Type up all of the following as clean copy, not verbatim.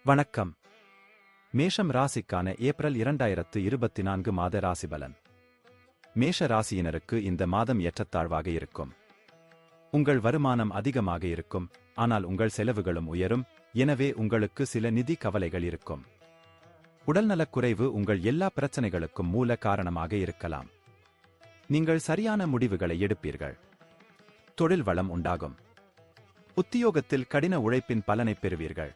வணக்கம். மேஷம் ராசிக்கான ஏப்ரல் 2024 மாத ராசிபலன். மேஷ ராசியினருக்கு இந்த மாதம் ஏற்றத்தாழ்வாக இருக்கும். உங்கள் வருமானம் அதிகமாக இருக்கும், ஆனால் உங்கள் செலவுகளும் உயரும். எனவே உங்களுக்கு சில நிதி கவலைகள் இருக்கும். உடல்நலக் குறைவு உங்கள் எல்லா பிரச்சனைகளுக்கும் மூல காரணமாக இருக்கலாம். நீங்கள் சரியான முடிவுகளை எடுப்பீர்கள். தொழில் வளம் உண்டாகும். உத்தியோகத்தில் கடின உழைப்பின் பலனைப் பெறுவீர்கள்.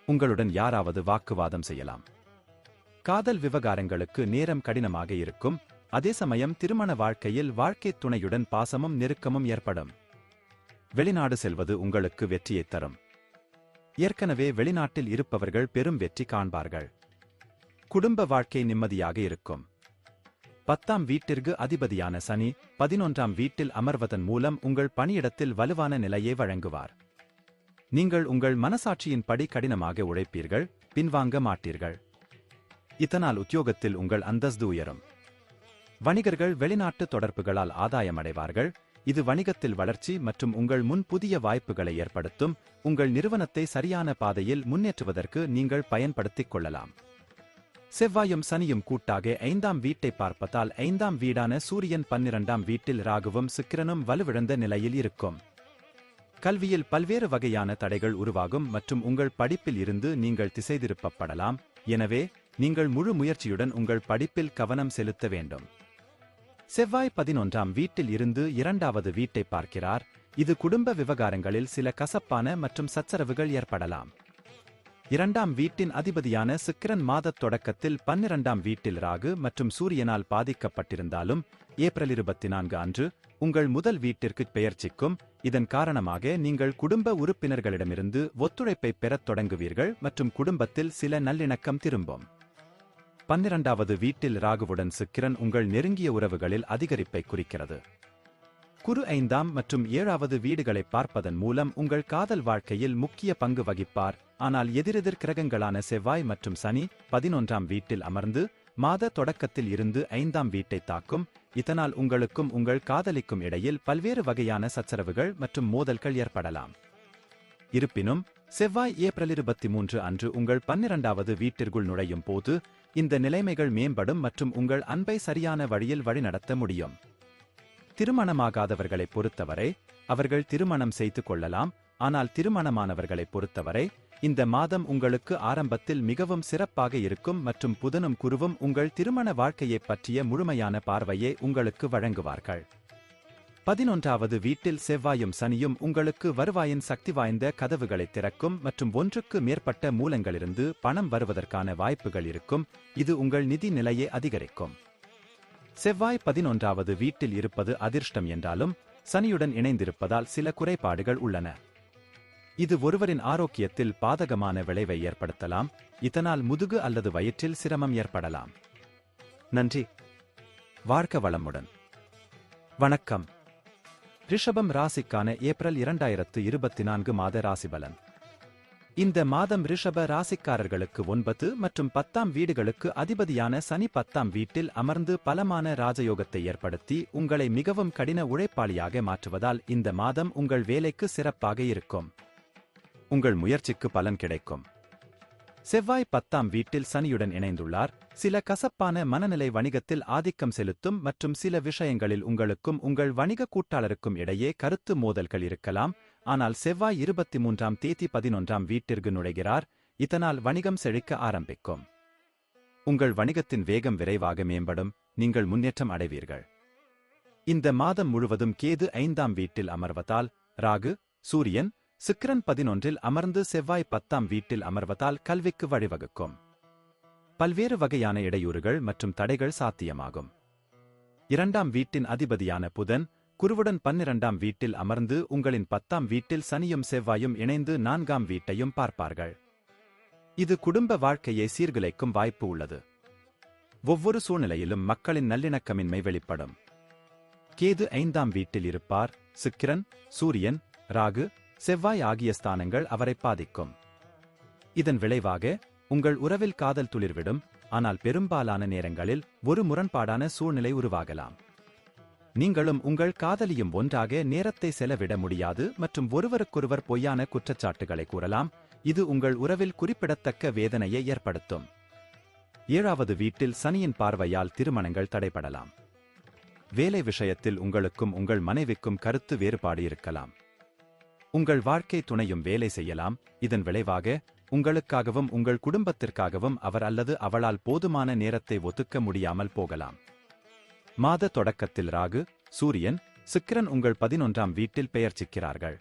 உங்களுடன் யாராவது வாக்குவாதம் செய்யலாம். காதல் விவகாரங்களுக்கு நேரம் கடினமாக இருக்கும். அதே சமயம் திருமண வாழ்க்கையில் வாழ்க்கைத் துணையுடன் பாசமும் நெருக்கமும் ஏற்படும். வெளிநாடு செல்வது உங்களுக்கு வெற்றியைத் தரும். ஏற்கனவே வெளிநாட்டில் இருப்பவர்கள் பெரும் வெற்றி காண்பார்கள். குடும்ப வாழ்க்கை நிம்மதியாக இருக்கும். 10ஆம் வீட்டிற்கு அதிபதியான சனி 11ஆம் வீட்டில் அமர்வதன் மூலம் உங்கள் பணியிடத்தில் வலுவான நிலையை வழங்குவார். நீங்கள் உங்கள் மனசாட்சியின் படி கடினமாக உழைப்பீர்கள், பின்வாங்க மாட்டீர்கள். இதனால் உத்தியோகத்தில் உங்கள் அந்தஸ்து உயரும். வணிகர்கள் வெளிநாட்டு தொடர்புகளால் ஆதாயமடைவார்கள். இது வணிகத்தில் வளர்ச்சி மற்றும் உங்கள் முன் புதிய வாய்ப்புகளை ஏற்படுத்தும். உங்கள் நிறுவனத்தை சரியான பாதையில் முன்னேற்றுவதற்கு நீங்கள் பயன்படுத்திக் கொள்ளலாம். செவ்வாயும் சனியும் கூட்டாக 5ஆம் வீட்டை பார்ப்பதால் 5ஆம் வீடான சூரியன் 12ஆம் வீட்டில் ராகுவும் சுக்கிரனும் வலுவிழந்த நிலையில் இருக்கும். கல்வியில் பல்வேறு வகையான தடைகள் உருவாகும் மற்றும் உங்கள் படிப்பில் இருந்து நீங்கள் திசைதிருப்பப்படலாம். எனவே நீங்கள் முழு முயற்சியுடன் உங்கள் படிப்பில் கவனம் செலுத்த வேண்டும். செவ்வாய் 11ஆம் வீட்டில் இருந்து 2வது வீட்டை பார்க்கிறார். இது குடும்ப விவகாரங்களில் சில கசப்பான மற்றும் சச்சரவுகள் ஏற்படலாம். 2ஆம் வீட்டின் அதிபதியான சுக்கிரன் மாதத் தொடக்கத்தில் 12ஆம் வீட்டில் ராகு மற்றும் சூரியனால் பாதிக்கப்பட்டிருந்தாலும் ஏப்ரல் 24 அன்று உங்கள் முதல் வீட்டிற்கு பெயர்ச்சிக்கும். இதன் காரணமாக நீங்கள் குடும்ப உறுப்பினர்களிடமிருந்து ஒத்துழைப்பை பெறத் தொடங்குவீர்கள் மற்றும் குடும்பத்தில் சில நல்லிணக்கம் திரும்பும். 12வது வீட்டில் ராகுவுடன் சுக்கிரன் உங்கள் நெருங்கிய உறவுகளில் அதிகரிப்பை குறிக்கிறது. குரு 5ஆம் மற்றும் 7வது வீடுகளை பார்ப்பதன் மூலம் உங்கள் காதல் வாழ்க்கையில் முக்கிய பங்கு வகிப்பார். ஆனால் எதிரெதிர் கிரகங்களான செவ்வாய் மற்றும் சனி 11ஆம் வீட்டில் அமர்ந்து மாத தொடக்கத்தில் இருந்து 5ஆம் வீட்டை தாக்கும். இதனால் உங்களுக்கும் உங்கள் காதலிக்கும் இடையில் பல்வேறு வகையான சச்சரவுகள் மற்றும் மோதல்கள் ஏற்படலாம். இருப்பினும் செவ்வாய் ஏப்ரல் 23 அன்று உங்கள் 12வது வீட்டிற்குள் நுழையும் போது இந்த நிலைமைகள் மேம்படும் மற்றும் உங்கள் அன்பை சரியான வழியில் வழிநடத்த முடியும். திருமணமாகாதவர்களை பொறுத்தவரை அவர்கள் திருமணம் செய்து கொள்ளலாம். ஆனால் திருமணமானவர்களை பொறுத்தவரை இந்த மாதம் உங்களுக்கு ஆரம்பத்தில் மிகவும் சிறப்பாக இருக்கும் மற்றும் புதனும் குருவும் உங்கள் திருமண வாழ்க்கையைப் பற்றிய முழுமையான பார்வையை உங்களுக்கு வழங்குவார்கள். 11வது வீட்டில் செவ்வாயும் சனியும் உங்களுக்கு வருவாயின் சக்தி வாய்ந்த கதவுகளை திறக்கும் மற்றும் ஒன்றுக்கு மேற்பட்ட மூலங்களிலிருந்து பணம் வருவதற்கான வாய்ப்புகள் இருக்கும். இது உங்கள் நிதி நிலையை அதிகரிக்கும். செவ்வாய் 11வது வீட்டில் இருப்பது அதிர்ஷ்டம் என்றாலும் சனியுடன் இணைந்திருப்பதால் சில குறைபாடுகள் உள்ளன. இது ஒருவரின் ஆரோக்கியத்தில் பாதகமான விளைவை ஏற்படுத்தலாம். இதனால் முதுகு அல்லது வயிற்றில் சிரமம் ஏற்படலாம். நன்றி. வாழ்க வளமுடன். வணக்கம். ரிஷபம் ராசிக்கான ஏப்ரல் 2024 மாத ராசிபலன். இந்த மாதம் ரிஷப ராசிக்காரர்களுக்கு 9 மற்றும் 10ஆம் வீடுகளுக்கு அதிபதியான சனி 10ஆம் வீட்டில் அமர்ந்து பலமான ராஜயோகத்தை ஏற்படுத்தி உங்களை மிகவும் கடின உழைப்பாளியாக மாற்றுவதால் இந்த மாதம் உங்கள் வேலைக்கு சிறப்பாக இருக்கும். உங்கள் முயற்சிக்கு பலன் கிடைக்கும். செவ்வாய் 10ஆம் வீட்டில் சனியுடன் இணைந்துள்ளார். சில கசப்பான மனநிலை வணிகத்தில் ஆதிக்கம் செலுத்தும் மற்றும் சில விஷயங்களில் உங்களுக்கும் உங்கள் வணிக கூட்டாளருக்கும் இடையே கருத்து மோதல்கள் இருக்கலாம். ஆனால் செவ்வாய் 23ஆம் தேதி 11ஆம் வீட்டிற்கு நுழைகிறார். இதனால் வணிகம் செழிக்க ஆரம்பிக்கும். உங்கள் வணிகத்தின் வேகம் விரைவாக மேம்படும். நீங்கள் முன்னேற்றம் அடைவீர்கள். இந்த மாதம் முழுவதும் கேது 5ஆம் வீட்டில் அமர்வதால் ராகு சூரியன் சுக்கிரன் 11இல் அமர்ந்து செவ்வாய் 10ஆம் வீட்டில் அமர்வதால் கல்விக்கு வழிவகுக்கும். பல்வேறு வகையான இடையூறுகள் மற்றும் தடைகள் சாத்தியமாகும். 2ஆம் வீட்டின் அதிபதியான புதன் குருவுடன் 12ஆம் வீட்டில் அமர்ந்து உங்களின் 10ஆம் வீட்டில் சனியும் செவ்வாயும் இணைந்து 4ஆம் வீட்டையும் பார்ப்பார்கள். இது குடும்ப வாழ்க்கையை சீர்குலைக்கும் வாய்ப்பு உள்ளது. ஒவ்வொரு சூழ்நிலையிலும் மக்களின் நல்லிணக்கமின்மை வெளிப்படும். கேது 5ஆம் வீட்டில் இருப்பார். சுக்கிரன் சூரியன் ராகு செவ்வாய் ஆகிய ஸ்தானங்கள் அவரை பாதிக்கும். இதன் விளைவாக உங்கள் உறவில் காதல் துளிர்விடும். ஆனால் பெரும்பாலான நேரங்களில் ஒரு முரண்பாடான சூழ்நிலை உருவாகலாம். நீங்களும் உங்கள் காதலியும் ஒன்றாக நேரத்தை செலவிட முடியாது மற்றும் ஒருவருக்கொருவர் பொய்யான குற்றச்சாட்டுகளை கூறலாம். இது உங்கள் உறவில் குறிப்பிடத்தக்க வேதனையை ஏற்படுத்தும். 7வது வீட்டில் சனியின் பார்வையால் திருமணங்கள் தடைபடலாம். வேலை விஷயத்தில் உங்களுக்கும் உங்கள் மனைவிக்கும் கருத்து வேறுபாடு இருக்கலாம். உங்கள் வாழ்க்கை துணையும் வேலை செய்யலாம். இதன் விளைவாக உங்களுக்காகவும் உங்கள் குடும்பத்திற்காகவும் அவர் அல்லது அவளால் போதுமான நேரத்தை ஒதுக்க முடியாமல் போகலாம். மாத தொடக்கத்தில் ராகு, சூரியன், சுக்கிரன் உங்கள் 11ஆம் வீட்டில் பெயர்ச்சிக்கிறார்கள்.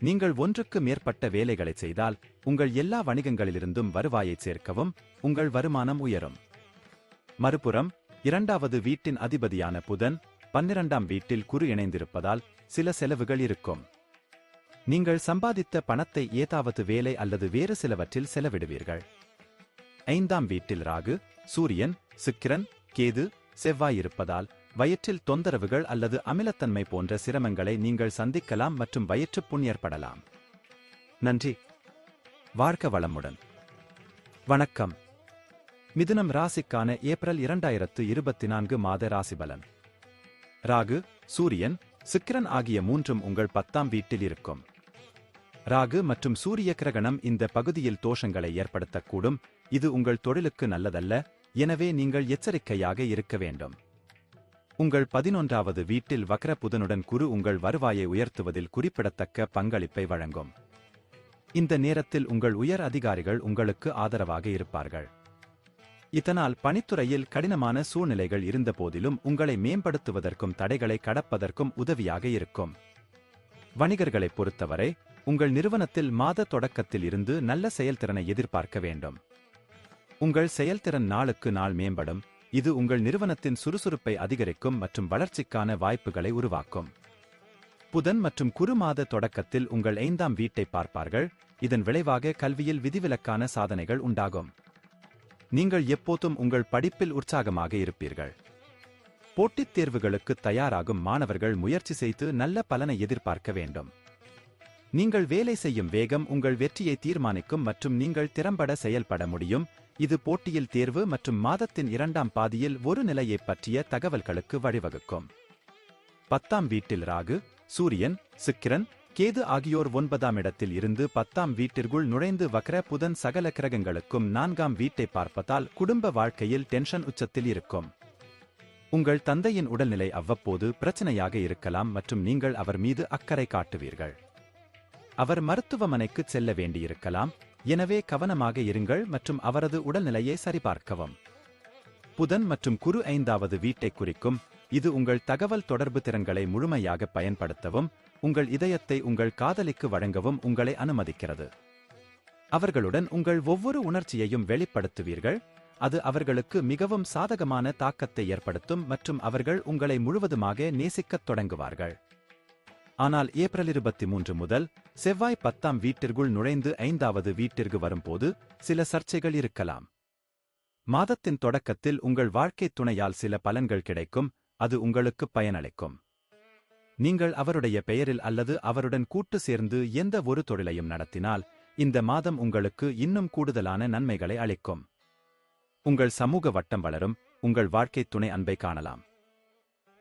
நீங்கள் ஒன்றுக்கு மேற்பட்ட வேலைகளை செய்தால் உங்கள் எல்லா வணிகங்களிலிருந்தும் வருவாயைச் சேர்க்கவும் உங்கள் வருமானம் உயரும். மறுபுறம் 2வது வீட்டின் அதிபதியான புதன் 12ஆம் வீட்டில் குரு இணைந்திருப்பதால் சில செலவுகள் இருக்கும். நீங்கள் சம்பாதித்த பணத்தை ஏதாவது வேலை அல்லது வேறு சிலவற்றில் செலவிடுவீர்கள். 5ஆம் வீட்டில் ராகு, சூரியன், சுக்கிரன், கேது, செவ்வாய் இருப்பதால் வயிற்றில் தொந்தரவுகள் அல்லது அமிலத்தன்மை போன்ற சிரமங்களை நீங்கள் சந்திக்கலாம் மற்றும் வயிற்றுப் புண் ஏற்படலாம். நன்றி. வாழ்க வளமுடன். வணக்கம். மிதுனம் ராசிக்கான ஏப்ரல் 2024 மாத ராசிபலன். ராகு, சூரியன், சுக்கிரன் ஆகிய மூன்றும் உங்கள் 10ஆம் வீட்டில் இருக்கும். ராகு மற்றும் சூரிய கிரகணம் இந்த பகுதியில் தோஷங்களை ஏற்படுத்தக்கூடும். இது உங்கள் தொழிலுக்கு நல்லதல்ல, எனவே நீங்கள் எச்சரிக்கையாக இருக்க வேண்டும். உங்கள் 11வது வீட்டில் வக்ர புதனுடன் குரு உங்கள் வருவாயை உயர்த்துவதில் குறிப்பிடத்தக்க பங்களிப்பை வழங்கும். இந்த நேரத்தில் உங்கள் உயர் அதிகாரிகள் உங்களுக்கு ஆதரவாக இருப்பார்கள். இதனால் பணித்துறையில் கடினமான சூழ்நிலைகள் இருந்தபோதிலும் உங்களை மேம்படுத்துவதற்கும் தடைகளை கடப்பதற்கும் உதவியாக இருக்கும். வணிகர்களைப் பொறுத்தவரை உங்கள் நிறுவனத்தில் மாத தொடக்கத்தில் இருந்து நல்ல செயல்திறனை எதிர்பார்க்க வேண்டும். உங்கள் செயல்திறன் நாளுக்கு நாள் மேம்படும். இது உங்கள் நிறுவனத்தின் சுறுசுறுப்பை அதிகரிக்கும் மற்றும் வளர்ச்சிக்கான வாய்ப்புகளை உருவாக்கும். புதன் மற்றும் குரு மாத தொடக்கத்தில் உங்கள் 5ஆம் வீட்டை பார்ப்பார்கள். இதன் விளைவாக கல்வியில் விதிவிலக்கான சாதனைகள் உண்டாகும். நீங்கள் எப்போதும் உங்கள் படிப்பில் உற்சாகமாக இருப்பீர்கள். போட்டித் தேர்வுகளுக்கு தயாராகும் மாணவர்கள் முயற்சி செய்து நல்ல பலனை எதிர்பார்க்க வேண்டும். நீங்கள் வேலை செய்யும் வேகம் உங்கள் வெற்றியை தீர்மானிக்கும் மற்றும் நீங்கள் திறம்பட செயல்பட முடியும். இது போட்டியில் தேர்வு மற்றும் மாதத்தின் 2ஆம் பாதியில் ஒரு நிலையைப் பற்றிய தகவல்களுக்கு வழிவகுக்கும். 10ஆம் வீட்டில் ராகு, சூரியன், சுக்கிரன், கேது ஆகியோர் 9ஆம் இடத்தில் இருந்து 10ஆம் வீட்டிற்குள் நுழைந்து வக்ர புதன் சகல கிரகங்களுக்கும் 4ஆம் வீட்டை பார்ப்பதால் குடும்ப வாழ்க்கையில் டென்ஷன் உச்சத்தில் இருக்கும். உங்கள் தந்தையின் உடல்நிலை அவ்வப்போது பிரச்சனையாக இருக்கலாம் மற்றும் நீங்கள் அவர் மீது அக்கறை காட்டுவீர்கள். அவர் மருத்துவமனைக்கு செல்ல வேண்டியிருக்கலாம், எனவே கவனமாக இருங்கள் மற்றும் அவரது உடல்நிலையை சரிபார்க்கவும். புதன் மற்றும் குரு 5வது வீட்டை குறிக்கும். இது உங்கள் தகவல் தொடர்பு திறன்களை முழுமையாக பயன்படுத்தவும் உங்கள் இதயத்தை உங்கள் காதலிக்கு வழங்கவும் உங்களை அனுமதிக்கிறது. அவர்களுடன் உங்கள் ஒவ்வொரு உணர்ச்சியையும் வெளிப்படுத்துவீர்கள். அது அவர்களுக்கு மிகவும் சாதகமான தாக்கத்தை ஏற்படுத்தும் மற்றும் அவர்கள் உங்களை முழுவதுமாக நேசிக்கத் தொடங்குவார்கள். ஆனால் ஏப்ரல் 23 முதல் செவ்வாய் 10ஆம் வீட்டிற்குள் நுழைந்து 5வது வீட்டிற்கு வரும்போது சில சர்ச்சைகள் இருக்கலாம். மாதத்தின் தொடக்கத்தில் உங்கள் வாழ்க்கைத் துணையால் சில பலன்கள் கிடைக்கும். அது உங்களுக்கு பயனளிக்கும். நீங்கள் அவருடைய பெயரில் அல்லது அவருடன் கூட்டு சேர்ந்து எந்த ஒரு தொழிலையும் நடத்தினால் இந்த மாதம் உங்களுக்கு இன்னும் கூடுதலான நன்மைகளை அளிக்கும். உங்கள் சமூக வட்டம் வளரும். உங்கள் வாழ்க்கைத் துணை அன்பை காணலாம்.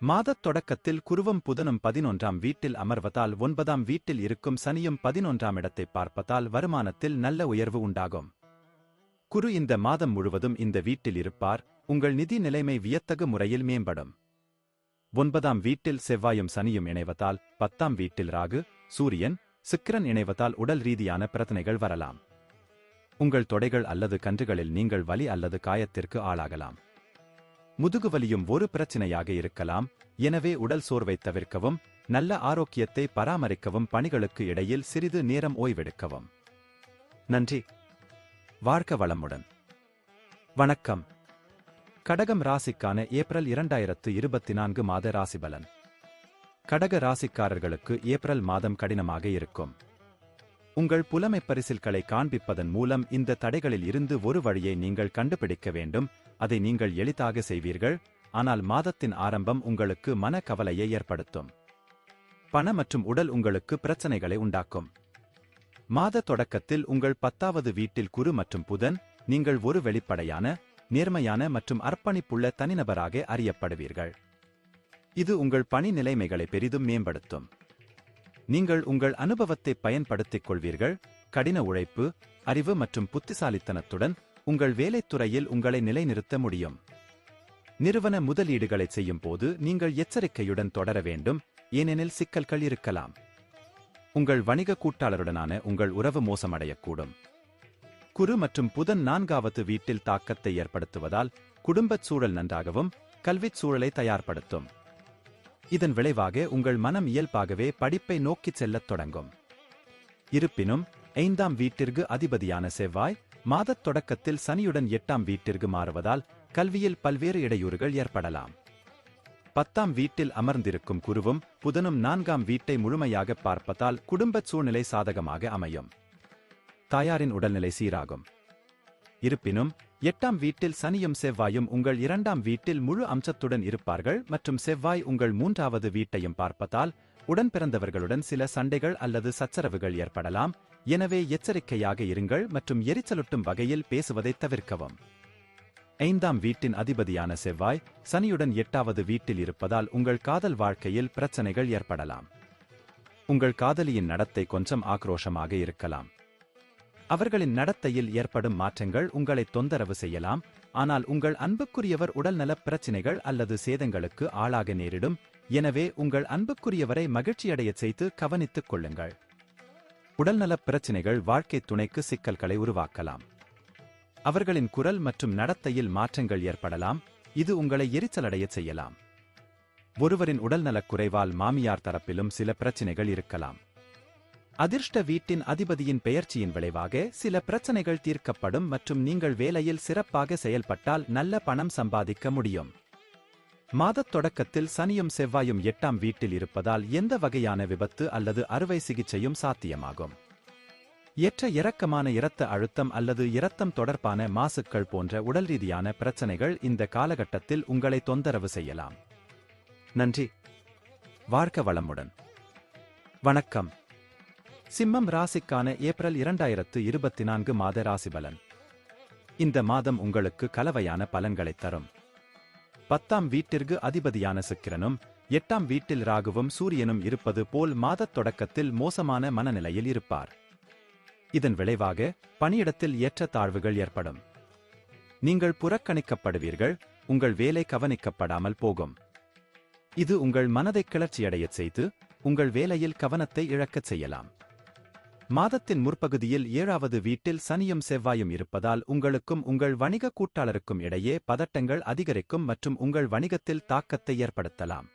மாதத் தொடக்கத்தில் குருவும் புதனும் 11ஆம் வீட்டில் அமர்வதால் 9ஆம் வீட்டில் இருக்கும் சனியும் 11ஆம் இடத்தை பார்ப்பதால் வருமானத்தில் நல்ல உயர்வு உண்டாகும். குரு இந்த மாதம் முழுவதும் இந்த வீட்டில் இருப்பார். உங்கள் நிதி நிலைமை வியத்தகு முறையில் மேம்படும். 9ஆம் வீட்டில் செவ்வாயும் சனியும் இணைவதால் 10ஆம் வீட்டில் ராகு, சூரியன், சுக்கிரன் இணைவதால் உடல் ரீதியான பிரச்சனைகள் வரலாம். உங்கள் தொடைகள் அல்லது கன்றுகளில் நீங்கள் வலி அல்லது காயத்திற்கு ஆளாகலாம். முதுகுவலியும் ஒரு பிரச்சினையாக இருக்கலாம். எனவே உடல் சோர்வை தவிர்க்கவும் நல்ல ஆரோக்கியத்தை பராமரிக்கவும் பணிகளுக்கு இடையில் சிறிது நேரம் ஓய்வெடுக்கவும். நன்றி. வாழ்க வளமுடன். வணக்கம். கடகம் ராசிக்கான ஏப்ரல் 2024 மாத ராசிபலன். கடக ராசிக்காரர்களுக்கு ஏப்ரல் மாதம் கடினமாக இருக்கும். உங்கள் புலமைப் பரிசில்களை காண்பிப்பதன் மூலம் இந்த தடைகளில் இருந்து ஒரு வழியை நீங்கள் கண்டுபிடிக்க வேண்டும். அதை நீங்கள் எளிதாக செய்வீர்கள். ஆனால் மாதத்தின் ஆரம்பம் உங்களுக்கு மன கவலையை ஏற்படுத்தும். பண மற்றும் உடல் உங்களுக்கு பிரச்சனைகளை உண்டாக்கும். மாத தொடக்கத்தில் உங்கள் 10வது வீட்டில் குரு மற்றும் புதன். நீங்கள் ஒரு வெளிப்படையான, நேர்மையான மற்றும் அர்ப்பணிப்புள்ள தனிநபராக அறியப்படுவீர்கள். இது உங்கள் பணி நிலைமைகளை பெரிதும் மேம்படுத்தும். நீங்கள் உங்கள் அனுபவத்தை பயன்படுத்திக் கொள்வீர்கள். கடின உழைப்பு, அறிவு மற்றும் புத்திசாலித்தனத்துடன் உங்கள் வேலைத்துறையில் உங்களை நிலைநிறுத்த முடியும். நிறுவன முதலீடுகளை செய்யும் போது நீங்கள் எச்சரிக்கையுடன் தொடர வேண்டும், ஏனெனில் சிக்கல்கள் இருக்கலாம். உங்கள் வணிக கூட்டாளருடனான உங்கள் உறவு மோசமடையக்கூடும். குரு மற்றும் புதன் 4வது வீட்டில் தாக்கத்தை ஏற்படுத்துவதால் குடும்பச் சூழல் நன்றாகவும் கல்விச் சூழலை தயார்படுத்தும். இதன் விளைவாக உங்கள் மனம் இயல்பாகவே படிப்பை நோக்கிச் செல்லத் தொடங்கும். இருப்பினும் 5ஆம் வீட்டிற்கு அதிபதியான செவ்வாய் மாதத் தொடக்கத்தில் சனியுடன் 8ஆம் வீட்டிற்கு மாறுவதால் கல்வியில் பல்வேறு இடையூறுகள் ஏற்படலாம். 10ஆம் வீட்டில் அமர்ந்திருக்கும் குருவும் புதனும் 4ஆம் வீட்டை முழுமையாக பார்ப்பதால் குடும்பச் சூழ்நிலை சாதகமாக அமையும். தாயாரின் உடல்நிலை சீராகும். இருப்பினும் 8ஆம் வீட்டில் சனியும் செவ்வாயும் உங்கள் 2ஆம் வீட்டில் முழு அம்சத்துடன் இருப்பார்கள் மற்றும் செவ்வாய் உங்கள் 3வது வீட்டையும் பார்ப்பதால் உடன்பிறந்தவர்களுடன் சில சண்டைகள் அல்லது சச்சரவுகள் ஏற்படலாம். எனவே எச்சரிக்கையாக இருங்கள் மற்றும் எரிச்சலூட்டும் வகையில் பேசுவதைத் தவிர்க்கவும். 5ஆம் வீட்டின் அதிபதியான செவ்வாய் சனியுடன் 8வது வீட்டில் இருப்பதால் உங்கள் காதல் வாழ்க்கையில் பிரச்சனைகள் ஏற்படலாம். உங்கள் காதலியின் நடத்தை கொஞ்சம் ஆக்ரோஷமாக இருக்கலாம். அவர்களின் நடத்தையில் ஏற்படும் மாற்றங்கள் உங்களை தொந்தரவு செய்யலாம், ஆனால் உங்கள் அன்புக்குரியவர் உடல்நலப் பிரச்சினைகள் அல்லது சேதங்களுக்கு ஆளாக நேரிடும். எனவே உங்கள் அன்புக்குரியவரை மகிழ்ச்சியடையச் செய்து கவனித்துக் கொள்ளுங்கள். உடல்நலப் பிரச்சினைகள் வாழ்க்கைத் துணைக்கு சிக்கல்களை உருவாக்கலாம். அவர்களின் குரல் மற்றும் நடத்தையில் மாற்றங்கள் ஏற்படலாம், இது உங்களை எரிச்சலடையச் செய்யலாம். ஒருவரின் உடல்நலக் குறைவால் மாமியார் தரப்பிலும் சில பிரச்சினைகள் இருக்கலாம். அதிர்ஷ்ட வீட்டின் அதிபதியின் பெயர்ச்சியின் விளைவாக சில பிரச்சனைகள் தீர்க்கப்படும் மற்றும் நீங்கள் வேலையில் சிறப்பாக செயல்பட்டால் நல்ல பணம் சம்பாதிக்க முடியும். மாதத் தொடக்கத்தில் சனியும் செவ்வாயும் 8ஆம் வீட்டில் இருப்பதால் எந்த வகையான விபத்து அல்லது அறுவை சிகிச்சையும் சாத்தியமாகும். ஏற்ற இறக்கமான இரத்த அழுத்தம் அல்லது இரத்தம் தொடர்பான மாசுக்கள் போன்ற உடல்ரீதியான பிரச்சனைகள் இந்த காலகட்டத்தில் உங்களை தொந்தரவு செய்யலாம். நன்றி. வாழ்க வளமுடன். வணக்கம். சிம்மம் ராசிக்கான ஏப்ரல் 2024 மாத ராசிபலன். இந்த மாதம் உங்களுக்கு கலவையான பலன்களைத் தரும். 10ஆம் வீட்டிற்கு அதிபதியான சுக்கிரனும் 8ஆம் வீட்டில் ராகுவும் சூரியனும் இருப்பது போல் மாதத் தொடக்கத்தில் மோசமான மனநிலையில் இருப்பார். இதன் விளைவாக பணியிடத்தில் ஏற்ற தாழ்வுகள் ஏற்படும். நீங்கள் புறக்கணிக்கப்படுவீர்கள், உங்கள் வேலை கவனிக்கப்படாமல் போகும். இது உங்கள் மனதை கிளர்ச்சியடையச் செய்து உங்கள் வேலையில் கவனத்தை இழக்கச் செய்யலாம். மாதத்தின் முற்பகுதியில் 7வது வீட்டில் சனியும் செவ்வாயும் இருப்பதால் உங்களுக்கும் உங்கள் வணிக கூட்டாளருக்கும் இடையே பதட்டங்கள் அதிகரிக்கும் மற்றும் உங்கள் வணிகத்தில் தாக்கத்தை ஏற்படுத்தலாம்.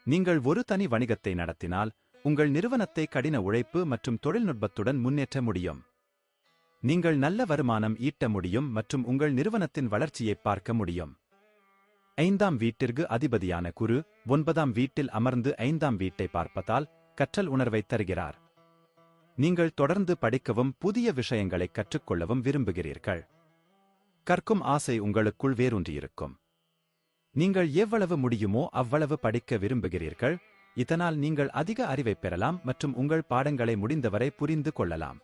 நீங்கள் ஒரு தனி வணிகத்தை நடத்தினால் உங்கள் நிறுவனத்தை கடின உழைப்பு மற்றும் தொழில்நுட்பத்துடன் முன்னேற்ற முடியும். நீங்கள் நல்ல வருமானம் ஈட்ட முடியும் மற்றும் உங்கள் நிறுவனத்தின் வளர்ச்சியை பார்க்க முடியும். 5ஆம் வீட்டிற்கு அதிபதியான குரு 9ஆம் வீட்டில் அமர்ந்து 5ஆம் வீட்டை பார்ப்பதால் கற்றல் உணர்வை தருகிறார். நீங்கள் தொடர்ந்து படிக்கவும் புதிய விஷயங்களை கற்றுக்கொள்ளவும் விரும்புகிறீர்கள். கற்கும் ஆசை உங்களுக்குள் வேரூன்றியிருக்கும். நீங்கள் எவ்வளவு முடியுமோ அவ்வளவு படிக்க விரும்புகிறீர்கள். இதனால் நீங்கள் அதிக அறிவை பெறலாம் மற்றும் உங்கள் பாடங்களை முடிந்தவரை புரிந்து கொள்ளலாம்.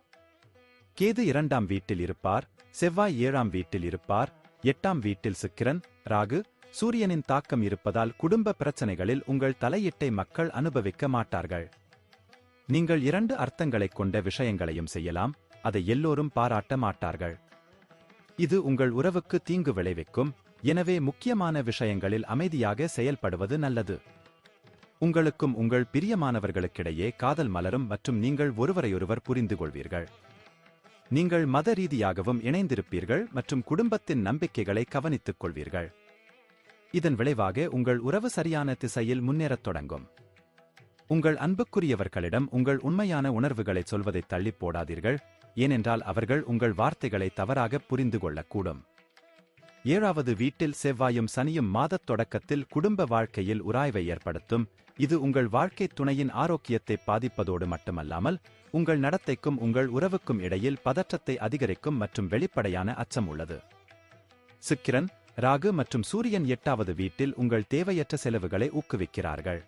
கேது 2ஆம் வீட்டில் இருப்பார், செவ்வாய் 7ஆம் வீட்டில் இருப்பார், 8ஆம் வீட்டில் சுக்கிரன், ராகு, சூரியனின் தாக்கம் இருப்பதால் குடும்ப பிரச்சனைகளில் உங்கள் தலையீட்டை மக்கள் அனுபவிக்க மாட்டார்கள். நீங்கள் 2 அர்த்தங்களைக் கொண்ட விஷயங்களையும் செய்யலாம், அதை எல்லோரும் பாராட்ட மாட்டார்கள். இது உங்கள் உறவுக்கு தீங்கு விளைவிக்கும், எனவே முக்கியமான விஷயங்களில் அமைதியாக செயல்படுவது நல்லது. உங்களுக்கும் உங்கள் பிரியமானவர்களுக்கிடையே காதல் மலரும் மற்றும் நீங்கள் ஒருவரையொருவர் புரிந்து கொள்வீர்கள். நீங்கள் மத ரீதியாகவும் இணைந்திருப்பீர்கள் மற்றும் குடும்பத்தின் நம்பிக்கைகளை கவனித்துக் கொள்வீர்கள். இதன் விளைவாக உங்கள் உறவு சரியான திசையில் முன்னேறத் தொடங்கும். உங்கள் அன்புக்குரியவர்களிடம் உங்கள் உண்மையான உணர்வுகளைச் சொல்வதைத் தள்ளிப் போடாதீர்கள், ஏனென்றால் அவர்கள் உங்கள் வார்த்தைகளை தவறாக புரிந்து கொள்ளக்கூடும். 7வது வீட்டில் செவ்வாயும் சனியும் மாதத் தொடக்கத்தில் குடும்ப வாழ்க்கையில் உராய்வை ஏற்படுத்தும். இது உங்கள் வாழ்க்கைத் துணையின் ஆரோக்கியத்தை பாதிப்பதோடு மட்டுமல்லாமல் உங்கள் நடத்தைக்கும் உங்கள் உறவுக்கும் இடையில் பதற்றத்தை அதிகரிக்கும் மற்றும் வெளிப்படையான அச்சம் உள்ளது. சுக்கிரன், ராகு மற்றும் சூரியன் 8வது வீட்டில் உங்கள் தேவையற்ற செலவுகளை ஊக்குவிக்கிறார்கள்.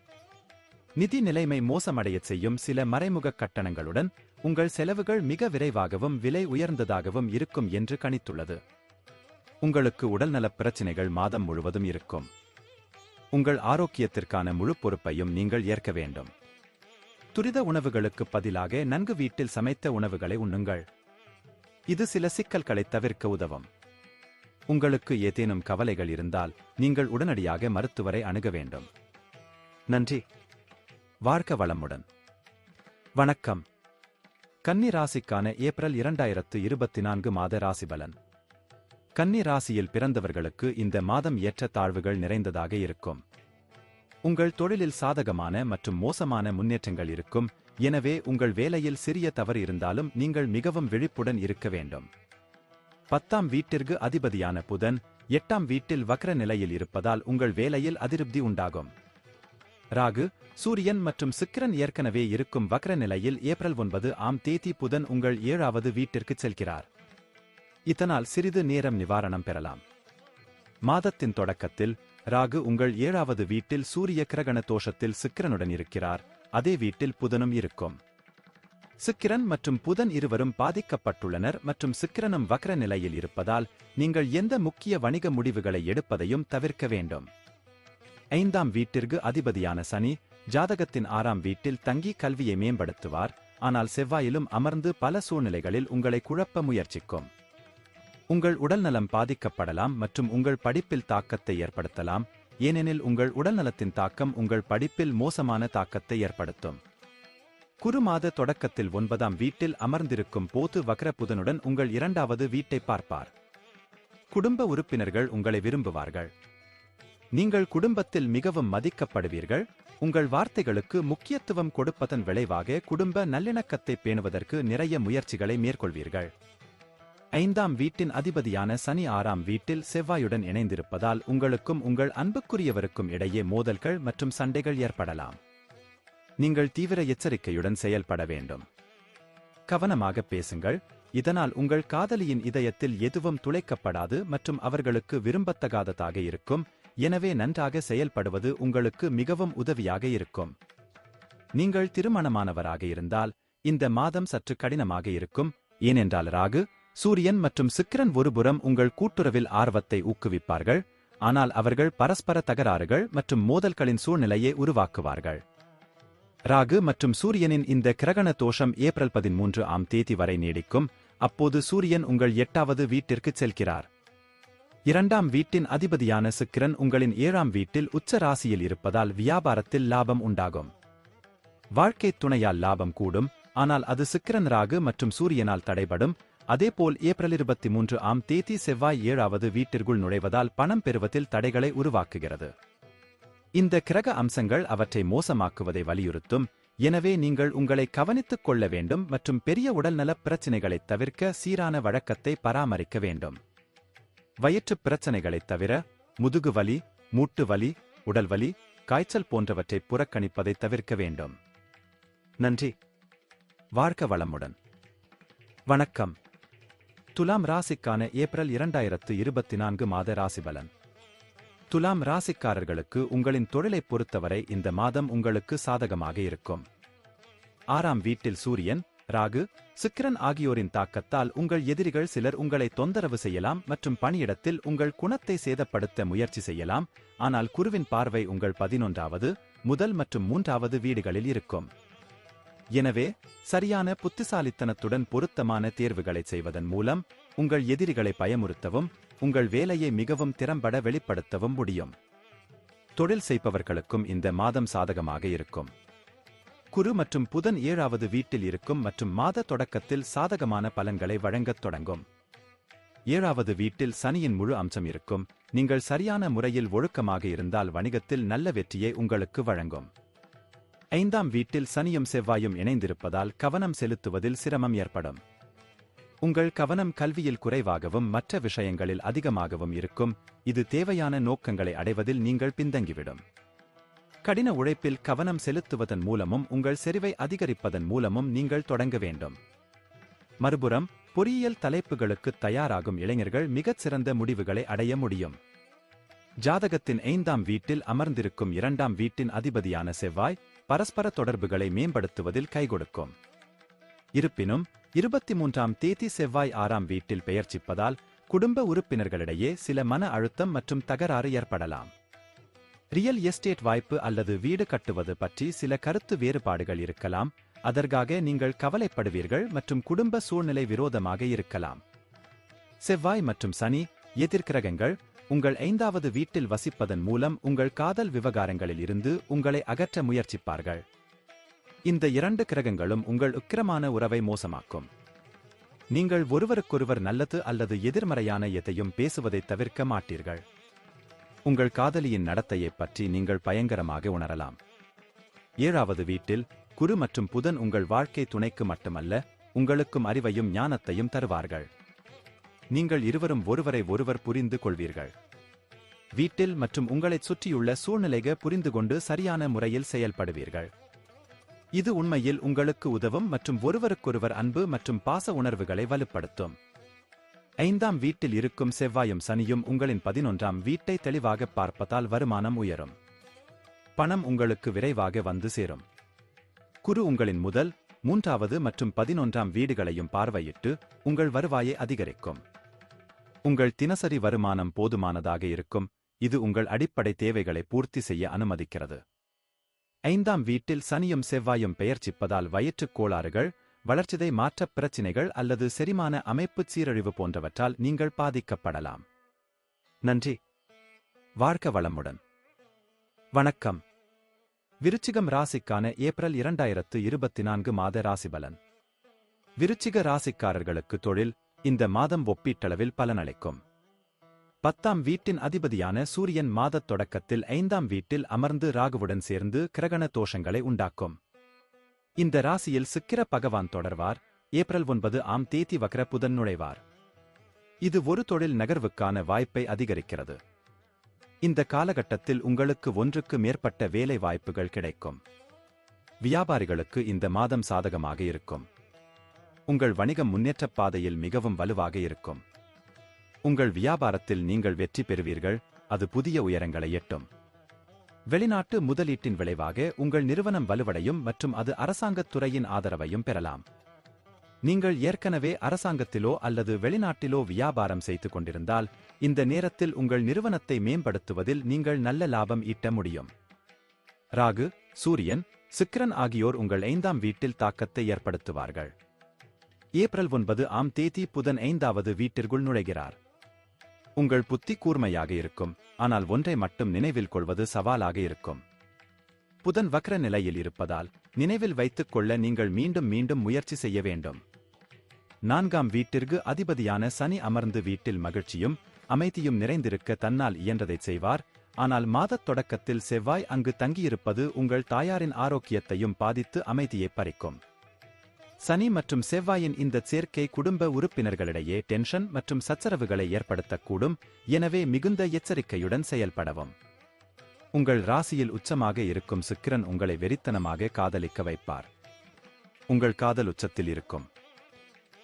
நிதி நிலைமை மோசமடையச் செய்யும் சில மறைமுக கட்டணங்களுடன் உங்கள் செலவுகள் மிக விரைவாகவும் விலை உயர்ந்ததாகவும் இருக்கும் என்று கணித்துள்ளது. உங்களுக்கு உடல்நலப் பிரச்சினைகள் மாதம் முழுவதும் இருக்கும். உங்கள் ஆரோக்கியத்திற்கான முழு பொறுப்பையும் நீங்கள் ஏற்க வேண்டும். துரித உணவுகளுக்கு பதிலாக நன்கு வீட்டில் சமைத்த உணவுகளை உண்ணுங்கள். இது சில சிக்கல்களை தவிர்க்க உதவும். உங்களுக்கு ஏதேனும் கவலைகள் இருந்தால் நீங்கள் உடனடியாக மருத்துவரை அணுக வேண்டும். நன்றி. வாழ்க வளமுடன். வணக்கம். கன்னி ராசிக்கான ஏப்ரல் 2024 மாத ராசிபலன். கன்னி ராசியில் பிறந்தவர்களுக்கு இந்த மாதம் ஏற்ற தாழ்வுகள் நிறைந்ததாக இருக்கும். உங்கள் தொழிலில் சாதகமான மற்றும் மோசமான முன்னேற்றங்கள் இருக்கும். எனவே உங்கள் வேலையில் சிறிய தவறு இருந்தாலும் நீங்கள் மிகவும் விழிப்புடன் இருக்க வேண்டும். 10ஆம் வீட்டிற்கு அதிபதியான புதன் 8ஆம் வீட்டில் வக்ர நிலையில் இருப்பதால் உங்கள் வேலையில் அதிருப்தி உண்டாகும். ராகு, சூரியன் மற்றும் சுக்கிரன் ஏற்கனவே இருக்கும் வக்ர நிலையில் ஏப்ரல் 9ஆம் தேதி புதன் உங்கள் 7வது வீட்டிற்கு செல்கிறார். இதனால் சிறிது நேரம் நிவாரணம் பெறலாம். மாதத்தின் தொடக்கத்தில் ராகு உங்கள் 7வது வீட்டில் சூரிய கிரகண தோஷத்தில் சுக்கிரனுடன் இருக்கிறார். அதே வீட்டில் புதனும் இருக்கும். சுக்கிரன் மற்றும் புதன் இருவரும் பாதிக்கப்பட்டுள்ளனர் மற்றும் சுக்கிரனும் வக்ர நிலையில் இருப்பதால் நீங்கள் எந்த முக்கிய வணிக முடிவுகளை எடுப்பதையும் தவிர்க்க வேண்டும். 5ஆம் வீட்டிற்கு அதிபதியான சனி ஜாதகத்தின் 6ஆம் வீட்டில் தங்கி கல்வியை மேம்படுத்துவார். ஆனால் செவ்வாயிலும் அமர்ந்து பல சூழ்நிலைகளில் உங்களை குழப்ப முயற்சிக்கும். உங்கள் உடல்நலம் பாதிக்கப்படலாம் மற்றும் உங்கள் படிப்பில் தாக்கத்தை ஏற்படுத்தலாம். ஏனெனில் உங்கள் உடல்நலத்தின் தாக்கம் உங்கள் படிப்பில் மோசமான தாக்கத்தை ஏற்படுத்தும். குரு மாத தொடக்கத்தில் 9ஆம் வீட்டில் அமர்ந்திருக்கும் போது வக்ர புதனுடன் உங்கள் 2வது வீட்டை பார்ப்பார். குடும்ப உறுப்பினர்கள் உங்களை விரும்புவார்கள். நீங்கள் குடும்பத்தில் மிகவும் மதிக்கப்படுவீர்கள். உங்கள் வார்த்தைகளுக்கு முக்கியத்துவம் கொடுப்பதன் விளைவாக குடும்ப நல்லிணக்கத்தை பேணுவதற்கு நிறைய முயற்சிகளை மேற்கொள்வீர்கள். 5ஆம் வீட்டின் அதிபதியான சனி 6ஆம் வீட்டில் செவ்வாயுடன் இணைந்திருப்பதால் உங்களுக்கும் உங்கள் அன்புக்குரியவருக்கும் இடையே மோதல்கள் மற்றும் சண்டைகள் ஏற்படலாம். நீங்கள் தீவிர எச்சரிக்கையுடன் செயல்பட வேண்டும். கவனமாக பேசுங்கள். இதனால் உங்கள் காதலியின் இதயத்தில் எதுவும் துளைக்கப்படாது மற்றும் அவர்களுக்கு விரும்பத்தகாததாக இருக்கும். எனவே நன்றாக செயல்படுவது உங்களுக்கு மிகவும் உதவியாக இருக்கும். நீங்கள் திருமணமானவராக இருந்தால் இந்த மாதம் சற்று கடினமாக இருக்கும். ஏனென்றால் ராகு, சூரியன் மற்றும் சுக்கிரன் ஒருபுறம் உங்கள் கூட்டுறவில் ஆர்வத்தை ஊக்குவிப்பார்கள். ஆனால் அவர்கள் பரஸ்பர தகராறுகள் மற்றும் மோதல்களின் சூழ்நிலையை உருவாக்குவார்கள். ராகு மற்றும் சூரியனின் இந்த கிரகண தோஷம் ஏப்ரல் 13ஆம் தேதி வரை நீடிக்கும். அப்போது சூரியன் உங்கள் 8வது வீட்டிற்கு செல்கிறார். 2ஆம் வீட்டின் அதிபதியான சுக்கிரன் உங்களின் 7ஆம் வீட்டில் உச்ச ராசியில் இருப்பதால் வியாபாரத்தில் லாபம் உண்டாகும். வாழ்க்கை துணையால் லாபம் கூடும். ஆனால் அது சுக்கிரன், ராகு மற்றும் சூரியனால் தடைபடும். அதேபோல் ஏப்ரல் 23ஆம் தேதி செவ்வாய் 7வது வீட்டிற்குள் நுழைவதால் பணம் பெறுவதில் தடைகளை உருவாக்குகிறது. இந்த கிரக அம்சங்கள் அவற்றை மோசமாக்குவதை வலியுறுத்தும். எனவே நீங்கள் உங்களை கவனித்துக் கொள்ள வேண்டும் மற்றும் பெரிய உடல்நலப் பிரச்சினைகளைத் தவிர்க்க சீரான வழக்கத்தை பராமரிக்க வேண்டும். வயிற்றுப் பிரச்சனைகளைத் தவிர முதுகு வலி, மூட்டு வலி, உடல்வலி, காய்ச்சல் போன்றவற்றை புறக்கணிப்பதை தவிர்க்க வேண்டும். நன்றி. வாழ்க வளமுடன். வணக்கம். துலாம் ராசிக்கான ஏப்ரல் 2024 மாத ராசிபலன். துலாம் ராசிக்காரர்களுக்கு உங்களின் தொழிலைப் பொறுத்தவரை இந்த மாதம் உங்களுக்கு சாதகமாக இருக்கும். 6ஆம் வீட்டில் சூரியன், ராகு, சுக்கிரன் ஆகியோரின் தாக்கத்தால் உங்கள் எதிரிகள் சிலர் உங்களை தொந்தரவு செய்யலாம் மற்றும் பணியிடத்தில் உங்கள் குணத்தை சேதப்படுத்த முயற்சி செய்யலாம். ஆனால் குருவின் பார்வை உங்கள் 11வது, முதல் மற்றும் 3வது வீடுகளில் இருக்கும். எனவே சரியான புத்திசாலித்தனத்துடன் பொருத்தமான தேர்வுகளை செய்வதன் மூலம் உங்கள் எதிரிகளை பயமுறுத்தவும் உங்கள் வேலையை மிகவும் திறம்பட வெளிப்படுத்தவும் முடியும். தொழில் செய்பவர்களுக்கும் இந்த மாதம் சாதகமாக இருக்கும். குரு மற்றும் புதன் 7வது வீட்டில் இருக்கும் மற்றும் மாத தொடக்கத்தில் சாதகமான பலன்களை வழங்கத் தொடங்கும். 7வது வீட்டில் சனியின் முழு அம்சம் இருக்கும். நீங்கள் சரியான முறையில் ஒழுக்கமாக இருந்தால் வணிகத்தில் நல்ல வெற்றியை உங்களுக்கு வழங்கும். 5ஆம் வீட்டில் சனியும் செவ்வாயும் இணைந்திருப்பதால் கவனம் செலுத்துவதில் சிரமம் ஏற்படும். உங்கள் கவனம் கல்வியில் குறைவாகவும் மற்ற விஷயங்களில் அதிகமாகவும் இருக்கும். இது தேவையான நோக்கங்களை அடைவதில் நீங்கள் பின்தங்கிவிடும். கடின உழைப்பில் கவனம் செலுத்துவதன் மூலமும் உங்கள் செறிவை அதிகரிப்பதன் மூலமும் நீங்கள் தொடங்க வேண்டும். மறுபுறம் பொறியியல் தலைப்புகளுக்கு தயாராகும் இளைஞர்கள் மிகச் சிறந்த முடிவுகளை அடைய முடியும். ஜாதகத்தின் 5ஆம் வீட்டில் அமர்ந்திருக்கும் 2ஆம் வீட்டின் அதிபதியான செவ்வாய் பரஸ்பர தொடர்புகளை மேம்படுத்துவதில் கைகொடுக்கும். இருப்பினும் 23ஆம் தேதி செவ்வாய் 6ஆம் வீட்டில் பெயர்ச்சிப்பதால் குடும்ப உறுப்பினர்களிடையே சில மன அழுத்தம் மற்றும் தகராறு ஏற்படலாம். ரியல் எஸ்டேட் வாய்ப்பு அல்லது வீடு கட்டுவது பற்றி சில கருத்து வேறுபாடுகள் இருக்கலாம், அதற்காக நீங்கள் கவலைப்படுவீர்கள் மற்றும் குடும்ப சூழ்நிலை விரோதமாக இருக்கலாம். செவ்வாய் மற்றும் சனி எதிர்க்கிரகங்கள் உங்கள் 5வது வீட்டில் வசிப்பதன் மூலம் உங்கள் காதல் விவகாரங்களில் இருந்து உங்களை அகற்ற முயற்சிப்பார்கள். இந்த 2 கிரகங்களும் உங்கள் உக்கிரமான உறவை மோசமாக்கும். நீங்கள் ஒருவருக்கொருவர் நல்லது அல்லது எதிர்மறையான எதையும் பேசுவதை தவிர்க்க மாட்டீர்கள். உங்கள் காதலியின் நடத்தையைப் பற்றி நீங்கள் பயங்கரமாக உணரலாம். 7வது வீட்டில் குரு மற்றும் புதன் உங்கள் வாழ்க்கை துணைக்கு மட்டுமல்ல, உங்களுக்கும் அறிவையும் ஞானத்தையும் தருவார்கள். நீங்கள் இருவரும் ஒருவரை ஒருவர் புரிந்து கொள்வீர்கள். வீட்டில் மற்றும் உங்களைச் சுற்றியுள்ள சூழ்நிலைகளை புரிந்துகொண்டு சரியான முறையில் செயல்படுவீர்கள். இது உண்மையில் உங்களுக்கு உதவும் மற்றும் ஒருவருக்கொருவர் அன்பு மற்றும் பாச உணர்வுகளை வலுப்படுத்தும். 5ஆம் வீட்டில் இருக்கும் செவ்வாயும் சனியும் உங்களின் 11ஆம் வீட்டை தெளிவாக பார்ப்பதால் வருமானம் உயரும். பணம் உங்களுக்கு விரைவாக வந்து சேரும். குரு உங்களின் முதல், 3வது மற்றும் 11ஆம் வீடுகளையும் பார்வையிட்டு உங்கள் வருவாயை அதிகரிக்கும். உங்கள் தினசரி வருமானம் போதுமானதாக இருக்கும், இது உங்கள் அடிப்படை தேவைகளை பூர்த்தி செய்ய அனுமதிக்கிறது. 5ஆம் வீட்டில் சனியும் செவ்வாயும் பெயர்ச்சிப்பதால் வயிற்றுக் கோளாறுகள், வளர்ச்சிதை மாற்றப் பிரச்சினைகள் அல்லது செரிமான அமைப்புச் சீரழிவு போன்றவற்றால் நீங்கள் பாதிக்கப்படலாம். நன்றி. வாழ்க வளமுடன். வணக்கம். விருச்சிகம் ராசிக்கான ஏப்ரல் 2024 மாத ராசிபலன். விருச்சிக ராசிக்காரர்களுக்கு தொழில் இந்த மாதம் ஒப்பீட்டளவில் பலனளிக்கும். 10ஆம் வீட்டின் அதிபதியான சூரியன் மாதத் தொடக்கத்தில் 5ஆம் வீட்டில் அமர்ந்து ராகுவுடன் சேர்ந்து கிரகண தோஷங்களை உண்டாக்கும். இந்த ராசியில் சுக்கிர பகவான் தொடர்வார். ஏப்ரல் 9ஆம் தேதி வக்ர புதன் நுழைவார். இது ஒரு தொழில் நகர்வுக்கான வாய்ப்பை அதிகரிக்கிறது. இந்த காலகட்டத்தில் உங்களுக்கு ஒன்றுக்கு மேற்பட்ட வேலை வாய்ப்புகள் கிடைக்கும். வியாபாரிகளுக்கு இந்த மாதம் சாதகமாக இருக்கும். உங்கள் வணிகம் முன்னேற்றப் பாதையில் மிகவும் வலுவாக இருக்கும். உங்கள் வியாபாரத்தில் நீங்கள் வெற்றி பெறுவீர்கள், அது புதிய உயரங்களை எட்டும். வெளிநாட்டு முதலீட்டின் விளைவாக உங்கள் நிறுவனம் வலுவடையும் மற்றும் அது அரசாங்கத் துறையின் ஆதரவையும் பெறலாம். நீங்கள் ஏற்கனவே அரசாங்கத்திலோ அல்லது வெளிநாட்டிலோ வியாபாரம் செய்து கொண்டிருந்தால், இந்த நேரத்தில் உங்கள் நிறுவனத்தை மேம்படுத்துவதில் நீங்கள் நல்ல லாபம் ஈட்ட முடியும். ராகு, சூரியன், சுக்கிரன் ஆகியோர் உங்கள் 5ஆம் வீட்டில் தாக்கத்தை ஏற்படுத்துவார்கள். ஏப்ரல் 9ஆம் தேதி புதன் 5வது வீட்டிற்குள் நுழைகிறார். உங்கள் புத்தி கூர்மையாக இருக்கும், ஆனால் ஒன்றை மட்டும் நினைவில் கொள்வது சவாலாக இருக்கும். புதன் வக்ர நிலையில் இருப்பதால் நினைவில் வைத்துக் கொள்ள நீங்கள் மீண்டும் மீண்டும் முயற்சி செய்ய வேண்டும். 4ஆம் வீட்டிற்கு அதிபதியான சனி அமர்ந்து வீட்டில் மகிழ்ச்சியும் அமைதியும் நிறைந்திருக்க தன்னால் இயன்றதைச் செய்வார். ஆனால் மாதத் தொடக்கத்தில் செவ்வாய் அங்கு தங்கியிருப்பது உங்கள் தாயாரின் ஆரோக்கியத்தையும் பாதித்து அமைதியை பறிக்கும். சனி மற்றும் செவ்வாயின் இந்த சேர்க்கை குடும்ப உறுப்பினர்களிடையே டென்ஷன் மற்றும் சச்சரவுகளை ஏற்படுத்தக்கூடும், எனவே மிகுந்த எச்சரிக்கையுடன் செயல்படவும். உங்கள் ராசியில் உச்சமாக இருக்கும் சுக்கிரன் உங்களை வெறித்தனமாக காதலிக்க வைப்பார். உங்கள் காதல் உச்சத்தில் இருக்கும்.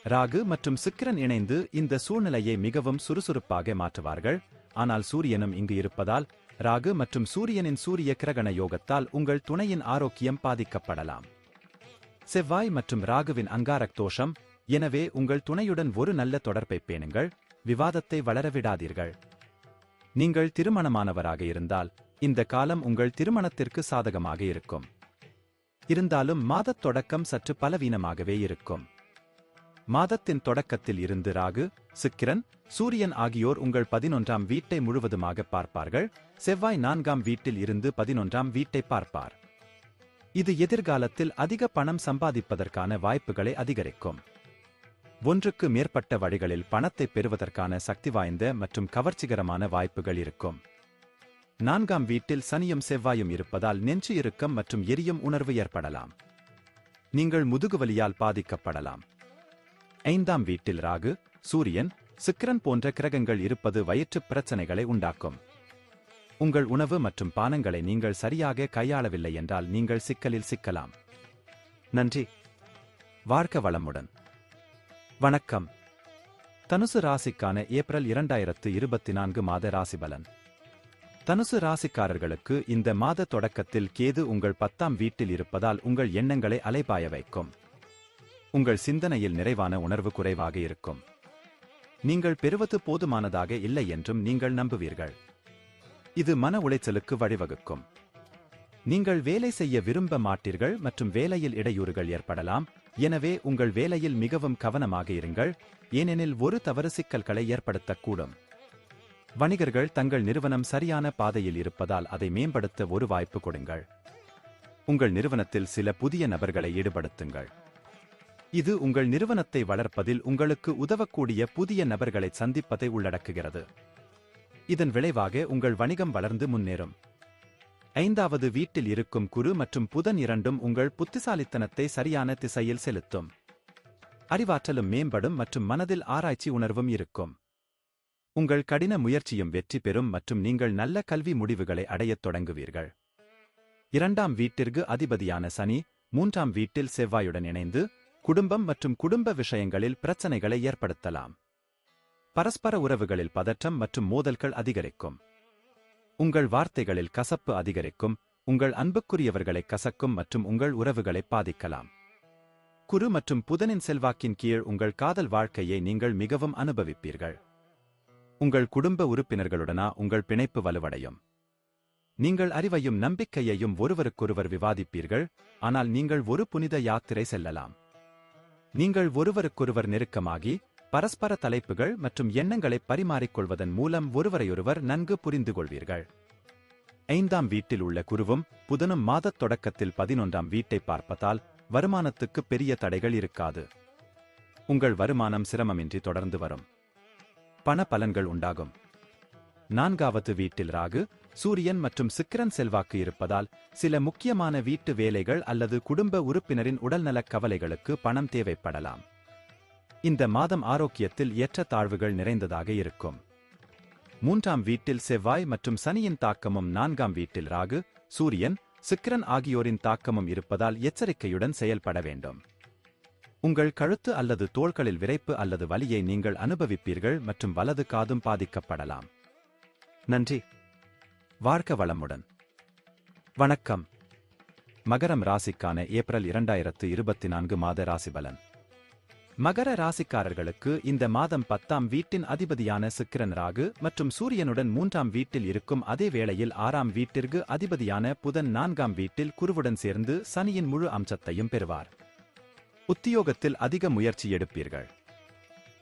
ராகு மற்றும் சுக்கிரன் இணைந்து இந்த சூழ்நிலையை மிகவும் சுறுசுறுப்பாக மாற்றுவார்கள். ஆனால் சூரியனும் இங்கு இருப்பதால் ராகு மற்றும் சூரியனின் சூரிய கிரகண யோகத்தால் உங்கள் துணையின் ஆரோக்கியம் பாதிக்கப்படலாம். செவ்வாய் மற்றும் ராகுவின் அங்காரக் தோஷம், எனவே உங்கள் துணையுடன் ஒரு நல்ல தொடர்பை பேணுங்கள், விவாதத்தை வளரவிடாதீர்கள். நீங்கள் திருமணமானவராக இருந்தால் இந்த காலம் உங்கள் திருமணத்திற்கு சாதகமாக இருக்கும். இருந்தாலும் மாதத் தொடக்கம் சற்று பலவீனமாகவே இருக்கும். மாதத்தின் தொடக்கத்தில் இருந்து ராகு, சுக்கிரன், சூரியன் ஆகியோர் உங்கள் 11ஆம் வீட்டை முழுவதுமாக பார்ப்பார்கள். செவ்வாய் 4ஆம் வீட்டில் இருந்து 11ஆம் வீட்டை பார்ப்பார். இது எதிர்காலத்தில் அதிக பணம் சம்பாதிப்பதற்கான வாய்ப்புகளை அதிகரிக்கும். ஒன்றுக்கு மேற்பட்ட வழிகளில் பணத்தை பெறுவதற்கான சக்தி வாய்ந்த மற்றும் கவர்ச்சிகரமான வாய்ப்புகள் இருக்கும். 4ஆம் வீட்டில் சனியும் செவ்வாயும் இருப்பதால் நெஞ்சு இறுக்கம் மற்றும் எரியும் உணர்வு ஏற்படலாம். நீங்கள் முதுகுவலியால் பாதிக்கப்படலாம். 5ஆம் வீட்டில் ராகு, சூரியன், சுக்கிரன் போன்ற கிரகங்கள் இருப்பது வயிற்றுப் பிரச்சனைகளை உண்டாக்கும். உங்கள் உணவு மற்றும் பானங்களை நீங்கள் சரியாக கையாளவில்லை என்றால் நீங்கள் சிக்கலில் சிக்கலாம். நன்றி. வாழ்க வளமுடன். வணக்கம். தனுசு ராசிக்கான ஏப்ரல் 2024 மாத ராசிபலன். தனுசு ராசிக்காரர்களுக்கு இந்த மாத தொடக்கத்தில் கேது உங்கள் 10ஆம் வீட்டில் இருப்பதால் உங்கள் எண்ணங்களை அலைபாய வைக்கும். உங்கள் சிந்தனையில் நிறைவான உணர்வு குறைவாக இருக்கும். நீங்கள் பெறுவது போதுமானதாக இல்லை என்றும் நீங்கள் நம்புவீர்கள். இது மன உளைச்சலுக்கு வழிவகுக்கும். நீங்கள் வேலை செய்ய விரும்ப மாட்டீர்கள் மற்றும் வேலையில் இடையூறுகள் ஏற்படலாம். எனவே உங்கள் வேலையில் மிகவும் கவனமாக இருங்கள், ஏனெனில் ஒரு தவறு சிக்கல்களை ஏற்படுத்தக்கூடும். வணிகர்கள் தங்கள் நிறுவனம் சரியான பாதையில் இருப்பதால் அதை மேம்படுத்த ஒரு வாய்ப்பு கொடுங்கள். உங்கள் நிறுவனத்தில் சில புதிய நபர்களை ஈடுபடுத்துங்கள். இது உங்கள் நிறுவனத்தை வளர்ப்பதில் உங்களுக்கு உதவக்கூடிய புதிய நபர்களை சந்திப்பதை உள்ளடக்குகிறது. இதன் விளைவாக உங்கள் வணிகம் வளர்ந்து முன்னேறும். 5வது வீட்டில் இருக்கும் குரு மற்றும் புதன் இரண்டும் உங்கள் புத்திசாலித்தனத்தை சரியான திசையில் செலுத்தும். அறிவாற்றலும் மேம்படும் மற்றும் மனதில் ஆராய்ச்சி உணர்வும் இருக்கும். உங்கள் கடின முயற்சியும் வெற்றி பெறும் மற்றும் நீங்கள் நல்ல கல்வி முடிவுகளை அடையத் தொடங்குவீர்கள். 2ஆம் வீட்டிற்கு அதிபதியான சனி 3ஆம் வீட்டில் செவ்வாயுடன் இணைந்து குடும்பம் மற்றும் குடும்ப விஷயங்களில் பிரச்சனைகளை ஏற்படுத்தலாம். பரஸ்பர உறவுகளில் பதற்றம் மற்றும் மோதல்கள் அதிகரிக்கும். உங்கள் வார்த்தைகளில் கசப்பு அதிகரிக்கும், உங்கள் அன்புக்குரியவர்களை கசக்கும் மற்றும் உங்கள் உறவுகளை பாதிக்கலாம். குரு மற்றும் புதனின் செல்வாக்கின் கீழ் உங்கள் காதல் வாழ்க்கையை நீங்கள் மிகவும் அனுபவிப்பீர்கள். உங்கள் குடும்ப உறுப்பினர்களுடனா உங்கள் பிணைப்பு வலுவடையும். நீங்கள் அறிவையும் நம்பிக்கையையும் ஒருவருக்கொருவர் விவாதிப்பீர்கள், ஆனால் நீங்கள் ஒரு புனித யாத்திரை செல்லலாம். நீங்கள் ஒருவருக்கொருவர் நெருக்கமாகி பரஸ்பர தலைப்புகள் மற்றும் எண்ணங்களை பரிமாறிக்கொள்வதன் மூலம் ஒருவரையொருவர் நன்கு புரிந்து கொள்வீர்கள். 5ஆம் வீட்டில் உள்ள குருவும் புதனும் மாதத் தொடக்கத்தில் 11ஆம் வீட்டை பார்ப்பதால் வருமானத்துக்கு பெரிய தடைகள் இருக்காது. உங்கள் வருமானம் சிரமமின்றி தொடர்ந்து வரும். பண பலன்கள் உண்டாகும். 4வது வீட்டில் ராகு, சூரியன் மற்றும் சுக்கிரன் செல்வாக்கு இருப்பதால் சில முக்கியமான வீட்டு வேலைகள் அல்லது குடும்ப உறுப்பினரின் உடல்நலக் கவலைகளுக்கு பணம் தேவைப்படலாம். இந்த மாதம் ஆரோக்கியத்தில் ஏற்ற தாழ்வுகள் நிறைந்ததாக இருக்கும். 3ஆம் வீட்டில் செவ்வாய் மற்றும் சனியின் தாக்கமும் 4ஆம் வீட்டில் ராகு, சூரியன், சுக்கிரன் ஆகியோரின் தாக்கமும் இருப்பதால் எச்சரிக்கையுடன் செயல்பட வேண்டும். உங்கள் கழுத்து அல்லது தோள்களில் விரைப்பு அல்லது வலியை நீங்கள் அனுபவிப்பீர்கள் மற்றும் வலது காதும் பாதிக்கப்படலாம். நன்றி. வாழ்க வளமுடன். வணக்கம். மகரம் ராசிக்கான ஏப்ரல் 2024 மாத ராசிபலன். மகர ராசிக்காரர்களுக்கு இந்த மாதம் 10ஆம் வீட்டின் அதிபதியான சுக்கிரன் ராகு மற்றும் சூரியனுடன் 3ஆம் வீட்டில் இருக்கும் அதே வேளையில் 6ஆம் வீட்டிற்கு அதிபதியான புதன் 4ஆம் வீட்டில் குருவுடன் சேர்ந்து சனியின் முழு அம்சத்தையும் பெறுவார். உத்தியோகத்தில் அதிக முயற்சி எடுப்பீர்கள்.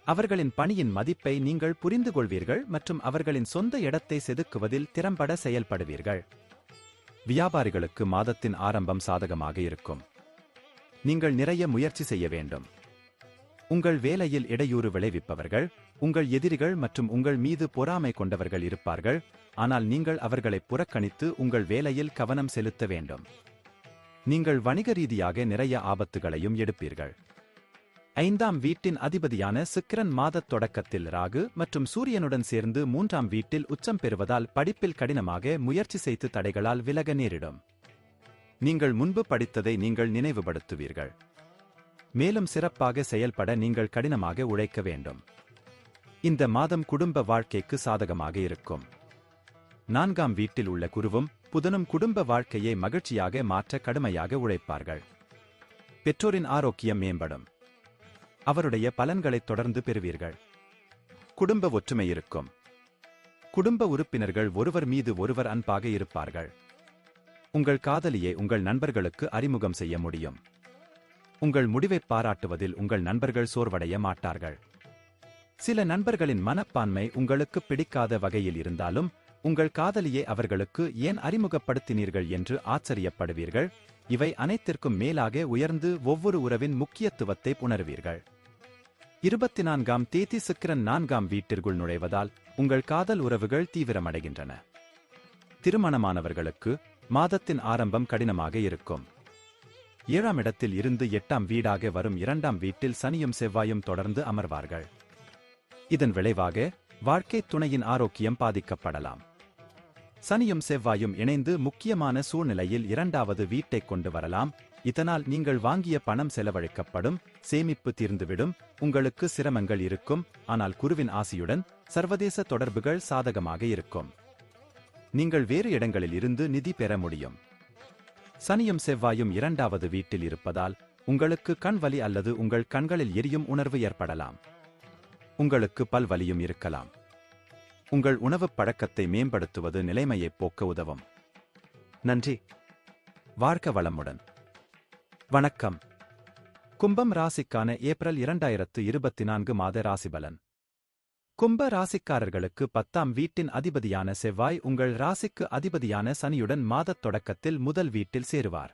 அவர்களின் பணியின் மதிப்பை நீங்கள் புரிந்து கொள்வீர்கள் மற்றும் அவர்களின் சொந்த இடத்தை செதுக்குவதில் திறம்பட செயல்படுவீர்கள். வியாபாரிகளுக்கு மாதத்தின் ஆரம்பம் சாதகமாக இருக்கும். நீங்கள் நிறைய முயற்சி செய்ய வேண்டும். உங்கள் வேலையில் இடையூறு விளைவிப்பவர்கள், உங்கள் எதிரிகள் மற்றும் உங்கள் மீது பொறாமை கொண்டவர்கள் இருப்பார்கள், ஆனால் நீங்கள் அவர்களை புறக்கணித்து உங்கள் வேலையில் கவனம் செலுத்த வேண்டும். நீங்கள் வணிக ரீதியாக நிறைய ஆபத்துகளையும் எடுப்பீர்கள். 5ஆம் வீட்டின் அதிபதியான சுக்கிரன் மாதத் தொடக்கத்தில் ராகு மற்றும் சூரியனுடன் சேர்ந்து 3ஆம் வீட்டில் உச்சம் பெறுவதால் படிப்பில் கடினமாக முயற்சி செய்து தடைகளால் விலக நேரிடும். நீங்கள் முன்பு படித்ததை நீங்கள் நினைவுபடுத்துவீர்கள். மேலும் சிறப்பாக செயல்பட நீங்கள் கடினமாக உழைக்க வேண்டும். இந்த மாதம் குடும்ப வாழ்க்கைக்கு சாதகமாக இருக்கும். 4ஆம் வீட்டில் உள்ள குருவும் புதனும் குடும்ப வாழ்க்கையை மகிழ்ச்சியாக மாற்ற கடுமையாக உழைப்பார்கள். பெற்றோரின் ஆரோக்கியம் மேம்படும். அவருடைய பலன்களைத் தொடர்ந்து பெறுவீர்கள். குடும்ப ஒற்றுமை இருக்கும். குடும்ப உறுப்பினர்கள் ஒருவர் மீது ஒருவர் அன்பாக இருப்பார்கள். உங்கள் காதலியை உங்கள் நண்பர்களுக்கு அறிமுகம் செய்ய முடியும். உங்கள் முடிவைப் பாராட்டுவதில் உங்கள் நண்பர்கள் சோர்வடைய மாட்டார்கள். சில நண்பர்களின் மனப்பான்மை உங்களுக்கு பிடிக்காத வகையில் இருந்தாலும் உங்கள் காதலியை அவர்களுக்கு ஏன் அறிமுகப்படுத்தினீர்கள் என்று ஆச்சரியப்படுவீர்கள். இவை அனைத்திற்கும் மேலாக உயர்ந்து ஒவ்வொரு உறவின் முக்கியத்துவத்தை உணர்வீர்கள். 24ஆம் தேதி சுக்கிரன் 4ஆம் வீட்டிற்குள் நுழைவதால் உங்கள் காதல் உறவுகள் தீவிரமடைகின்றன. திருமணமானவர்களுக்கு மாதத்தின் ஆரம்பம் கடினமாக இருக்கும். 7ஆம் இடத்தில் இருந்து 8ஆம் வீடாக வரும் 2ஆம் வீட்டில் சனியும் செவ்வாயும் தொடர்ந்து அமர்வார்கள். இதன் விளைவாக வாழ்க்கைத் துணையின் ஆரோக்கியம் பாதிக்கப்படலாம். சனியும் செவ்வாயும் இணைந்து முக்கியமான சூழ்நிலையில் 2வது வீட்டைக் கொண்டு வரலாம். இதனால் நீங்கள் வாங்கிய பணம் செலவழிக்கப்படும், சேமிப்பு தீர்ந்துவிடும், உங்களுக்கு சிரமங்கள் இருக்கும். ஆனால் குருவின் ஆசியுடன் சர்வதேச தொடர்புகள் சாதகமாக இருக்கும். நீங்கள் வேறு இடங்களில் இருந்து நிதி பெற முடியும். சனியும் செவ்வாயும் 2வது வீட்டில் இருப்பதால் உங்களுக்கு கண் வலி அல்லது உங்கள் கண்களில் எரியும் உணர்வு ஏற்படலாம். உங்களுக்கு பல் வலியும் இருக்கலாம். உங்கள் உணவுப் பழக்கத்தை மேம்படுத்துவது நிலைமையைப் போக்க உதவும். நன்றி. வாழ்க வளமுடன். வணக்கம். கும்பம் ராசிக்கான ஏப்ரல் 2024 மாத ராசிபலன். கும்ப ராசிக்காரர்களுக்கு 10ஆம் வீட்டின் அதிபதியான செவ்வாய் உங்கள் ராசிக்கு அதிபதியான சனியுடன் மாதத் தொடக்கத்தில் முதல் வீட்டில் சேருவார்.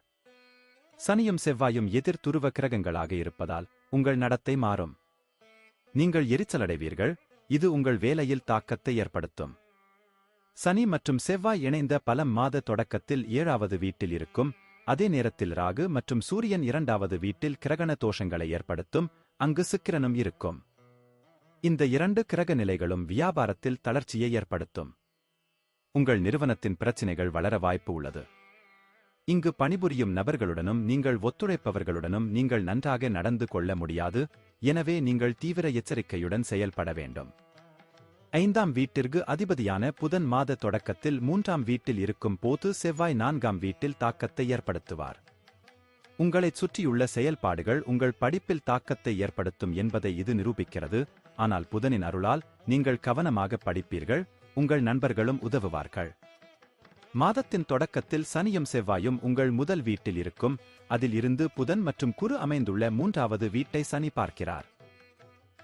சனியும் செவ்வாயும் எதிர் துருவ கிரகங்களாக இருப்பதால் உங்கள் நடத்தை மாறும். நீங்கள் எரிச்சலடைவீர்கள். இது உங்கள் வேலையில் தாக்கத்தை ஏற்படுத்தும். சனி மற்றும் செவ்வாய் இணைந்த பலம் மாத தொடக்கத்தில் 7வது வீட்டில் இருக்கும். அதே நேரத்தில் ராகு மற்றும் சூரியன் 2வது வீட்டில் கிரகண தோஷங்களை ஏற்படுத்தும். அங்கு சுக்கிரனும் இருக்கும். இந்த 2 கிரக நிலைகளும் வியாபாரத்தில் தளர்ச்சியை ஏற்படுத்தும். உங்கள் நிறுவனத்தின் பிரச்சினைகள் வளர வாய்ப்பு உள்ளது. இங்கு பணிபுரியும் நபர்களுடனும் நீங்கள் ஒத்துழைப்பவர்களுடனும் நீங்கள் நன்றாக நடந்து கொள்ள முடியாது. எனவே நீங்கள் தீவிர எச்சரிக்கையுடன் செயல்பட வேண்டும். 5ஆம் வீட்டிற்கு அதிபதியான புதன் மாத தொடக்கத்தில் 3ஆம் வீட்டில் இருக்கும் போது செவ்வாய் 4ஆம் வீட்டில் தாக்கத்தை ஏற்படுத்துவார். உங்களைச் சுற்றியுள்ள செயல்பாடுகள் உங்கள் படிப்பில் தாக்கத்தை ஏற்படுத்தும் என்பதை இது நிரூபிக்கிறது. ஆனால் புதனின் அருளால் நீங்கள் கவனமாக படிப்பீர்கள். உங்கள் நண்பர்களும் உதவுவார்கள். மாதத்தின் தொடக்கத்தில் சனியும் செவ்வாயும் உங்கள் முதல் வீட்டில் இருக்கும். அதில் இருந்து புதன் மற்றும் குரு அமைந்துள்ள 3வது வீட்டை சனி பார்க்கிறார்.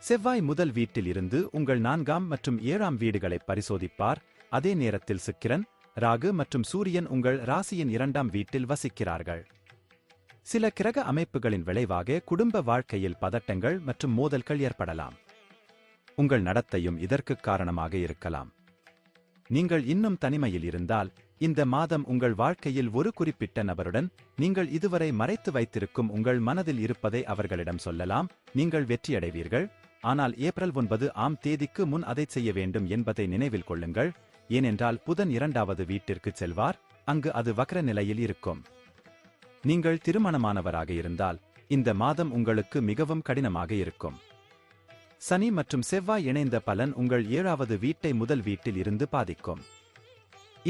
செவ்வாய் முதல் வீட்டில் இருந்து உங்கள் 4ஆம் மற்றும் 7ஆம் வீடுகளை பரிசோதிப்பார். அதே நேரத்தில் சுக்கிரன், ராகு மற்றும் சூரியன் உங்கள் ராசியின் 2ஆம் வீட்டில் வசிக்கிறார்கள். சில கிரக அமைப்புகளின் விளைவாக குடும்ப வாழ்க்கையில் பதட்டங்கள் மற்றும் மோதல்கள் ஏற்படலாம். உங்கள் நடத்தையும் இதற்கு காரணமாக இருக்கலாம். நீங்கள் இன்னும் தனிமையில் இருந்தால் இந்த மாதம் உங்கள் வாழ்க்கையில் ஒரு குறிப்பிட்ட நபருடன் நீங்கள் இதுவரை மறைத்து வைத்திருக்கும் உங்கள் மனதில் இருப்பதை அவர்களிடம் சொல்லலாம். நீங்கள் வெற்றியடைவீர்கள். ஆனால் ஏப்ரல் 9ஆம் தேதிக்கு முன் அதைச் செய்ய வேண்டும் என்பதை நினைவில் கொள்ளுங்கள். ஏனென்றால் புதன் 2வது வீட்டிற்கு செல்வார். அங்கு அது வக்ர நிலையில் இருக்கும். நீங்கள் திருமணமானவராக இருந்தால் இந்த மாதம் உங்களுக்கு மிகவும் கடினமாக இருக்கும். சனி மற்றும் செவ்வாய் இணைந்த பலன் உங்கள் 7வது வீட்டை முதல் வீட்டில் இருந்து பாதிக்கும்.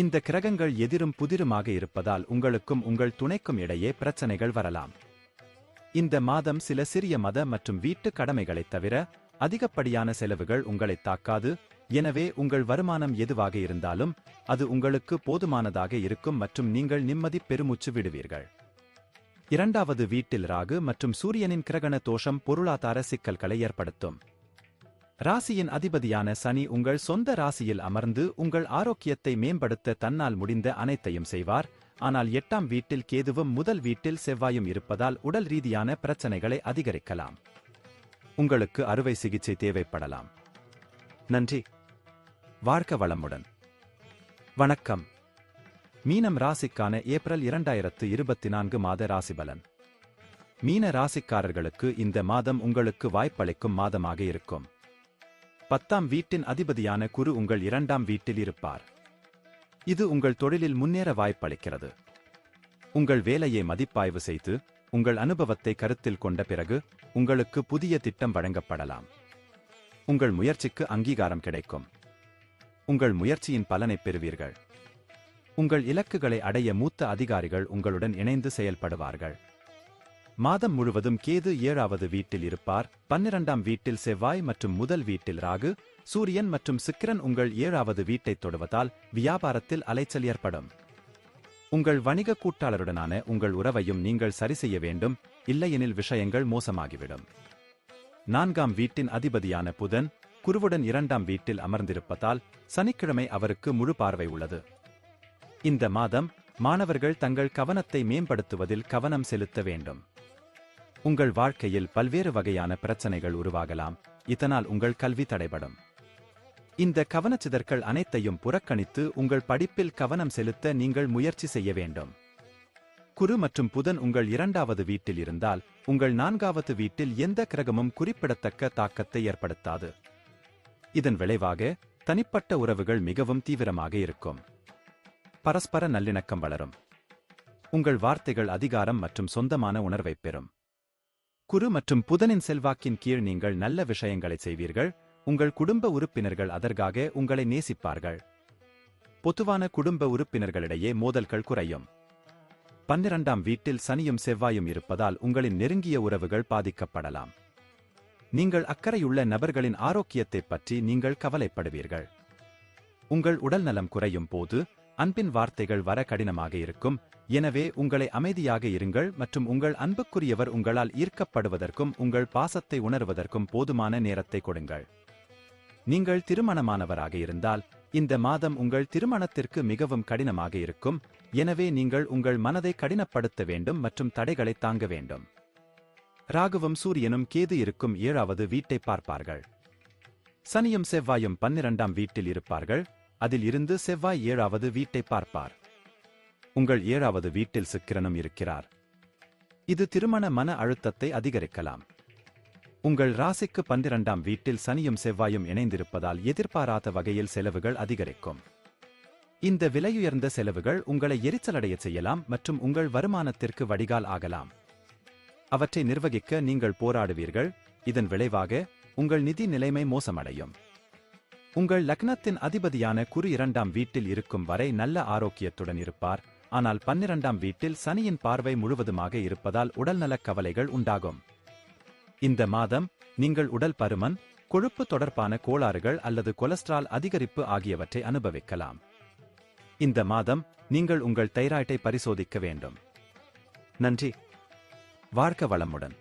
இந்த கிரகங்கள் எதிரும் புதிருமாக இருப்பதால் உங்களுக்கும் உங்கள் துணைக்கும் இடையே பிரச்சனைகள் வரலாம். இந்த மாதம் சில சிறிய மத மற்றும் வீட்டு கடமைகளைத் தவிர அதிகப்படியான செலவுகள் உங்களை தாக்காது. எனவே உங்கள் வருமானம் எதுவாக இருந்தாலும் அது உங்களுக்கு போதுமானதாக இருக்கும் மற்றும் நீங்கள் நிம்மதி பெருமூச்சு விடுவீர்கள். 2வது வீட்டில் ராகு மற்றும் சூரியனின் கிரகண தோஷம் பொருளாதார சிக்கல்களை ஏற்படுத்தும். ராசியின் அதிபதியான சனி உங்கள் சொந்த ராசியில் அமர்ந்து உங்கள் ஆரோக்கியத்தை மேம்படுத்த தன்னால் முடிந்த அனைத்தையும் செய்வார். ஆனால் 8ஆம் வீட்டில் கேதுவும் முதல் வீட்டில் செவ்வாயும் இருப்பதால் உடல் ரீதியான பிரச்சனைகளை அதிகரிக்கலாம். உங்களுக்கு அறுவை சிகிச்சை தேவைப்படலாம். நன்றி. வாழ்க வளமுடன். வணக்கம். மீனம் ராசிக்கான ஏப்ரல் 2024 மாத ராசிபலன். மீன ராசிக்காரர்களுக்கு இந்த மாதம் உங்களுக்கு வாய்ப்பளிக்கும் மாதமாக இருக்கும். 10ஆம் வீட்டின் அதிபதியான குரு உங்கள் 2ஆம் வீட்டில் இருப்பார். இது உங்கள் தொழிலில் முன்னேற வாய்ப்பளிக்கிறது. உங்கள் வேலையை மதிப்பாய்வு செய்து உங்கள் அனுபவத்தை கருத்தில் கொண்ட பிறகு உங்களுக்கு புதிய திட்டம் வழங்கப்படலாம். உங்கள் முயற்சிக்கு அங்கீகாரம் கிடைக்கும். உங்கள் முயற்சியின் பலனைப் பெறுவீர்கள். உங்கள் இலக்குகளை அடைய மூத்த அதிகாரிகள் உங்களுடன் இணைந்து செயல்படுவார்கள். மாதம் முழுவதும் கேது 7வது வீட்டில் இருப்பார். 12ஆம் வீட்டில் செவ்வாய் மற்றும் முதல் வீட்டில் ராகு, சூரியன் மற்றும் சுக்கிரன் உங்கள் 7வது வீட்டைத் தொடுவதால் வியாபாரத்தில் அலைச்சல் ஏற்படும். உங்கள் வணிக கூட்டாளருடனான உங்கள் உறவையும் நீங்கள் சரிசெய்ய வேண்டும். இல்லையெனில் விஷயங்கள் மோசமாகிவிடும். 4ஆம் வீட்டின் அதிபதியான புதன் குருவுடன் 2ஆம் வீட்டில் அமர்ந்திருப்பதால் சனிக்கிழமை அவருக்கு முழு பார்வை உள்ளது. இந்த மாதம் மாணவர்கள் தங்கள் கவனத்தை மேம்படுத்துவதில் கவனம் செலுத்த வேண்டும். உங்கள் வாழ்க்கையில் பல்வேறு வகையான பிரச்சனைகள் உருவாகலாம். இதனால் உங்கள் கல்வி தடைபடும். இந்த கவனச்சிதறல் அனைத்தையும் புறக்கணித்து உங்கள் படிப்பில் கவனம் செலுத்த நீங்கள் முயற்சி செய்ய வேண்டும். குரு மற்றும் புதன் உங்கள் 2வது வீட்டில் இருந்தால் உங்கள் 4வது வீட்டில் எந்த கிரகமும் குறிப்பிடத்தக்க தாக்கத்தை ஏற்படுத்தாது. இதன் விளைவாக தனிப்பட்ட உறவுகள் மிகவும் தீவிரமாக இருக்கும். பரஸ்பர நல்லிணக்கம் வளரும். உங்கள் வார்த்தைகள் அதிகாரம் மற்றும் சொந்தமான உணர்வைப் பெறும். குரு மற்றும் புதனின் செல்வாக்கின் கீழ் நீங்கள் நல்ல விஷயங்களை செய்வீர்கள். உங்கள் குடும்ப உறுப்பினர்கள் அதற்காக உங்களை நேசிப்பார்கள். பொதுவான குடும்ப உறுப்பினர்களிடையே மோதல்கள் குறையும். 12ஆம் வீட்டில் சனியும் செவ்வாயும் இருப்பதால் உங்களின் நெருங்கிய உறவுகள் பாதிக்கப்படலாம். நீங்கள் அக்கறையுள்ள நபர்களின் ஆரோக்கியத்தைப் பற்றி நீங்கள் கவலைப்படுவீர்கள். உங்கள் உடல்நலம் குறையும் போது அன்பின் வார்த்தைகள் வர கடினமாக இருக்கும். எனவே உங்களை அமைதியாக இருங்கள் மற்றும் உங்கள் அன்புக்குரியவர் உங்களால் ஈர்க்கப்படுவதற்கும் உங்கள் பாசத்தை உணர்வதற்கும் போதுமான நேரத்தை கொடுங்கள். நீங்கள் திருமணமானவராக இருந்தால் இந்த மாதம் உங்கள் திருமணத்திற்கு மிகவும் கடினமாக இருக்கும். எனவே நீங்கள் உங்கள் மனதை கடினப்படுத்த வேண்டும் மற்றும் தடைகளை தாங்க வேண்டும். ராகுவும் சூரியனும் கேது இருக்கும் 7வது வீட்டை பார்ப்பார்கள். சனியும் செவ்வாயும் 12ஆம் வீட்டில் இருப்பார்கள். அதில் இருந்து செவ்வாய் 7வது வீட்டை பார்ப்பார். உங்கள் 7வது வீட்டில் சுக்கிரனும் இருக்கிறார். இது திருமண மன அழுத்தத்தை அதிகரிக்கலாம். உங்கள் ராசிக்கு 12ஆம் வீட்டில் சனியும் செவ்வாயும் இணைந்திருப்பதால் எதிர்பாராத வகையில் செலவுகள் அதிகரிக்கும். இந்த விலையுயர்ந்த செலவுகள் உங்களை எரிச்சலடையச் செய்யலாம் மற்றும் உங்கள் வருமானத்திற்கு வடிகால் ஆகலாம். அவற்றை நிர்வகிக்க நீங்கள் போராடுவீர்கள். இதன் விளைவாக உங்கள் நிதி நிலைமை மோசமடையும். உங்கள் லக்னத்தின் அதிபதியான குரு 2ஆம் வீட்டில் இருக்கும் வரை நல்ல ஆரோக்கியத்துடன் இருப்பார். ஆனால் 12ஆம் வீட்டில் சனியின் பார்வை முழுவதுமாக இருப்பதால் உடல்நலக் கவலைகள் உண்டாகும். இந்த மாதம் நீங்கள் உடல் பருமன், கொழுப்பு தொடர்பான கோளாறுகள் அல்லது கொலஸ்ட்ரால் அதிகரிப்பு ஆகியவற்றை அனுபவிக்கலாம். இந்த மாதம் நீங்கள் உங்கள் தைராய்டை பரிசோதிக்க வேண்டும். நன்றி. வாழ்க வளமுடன்.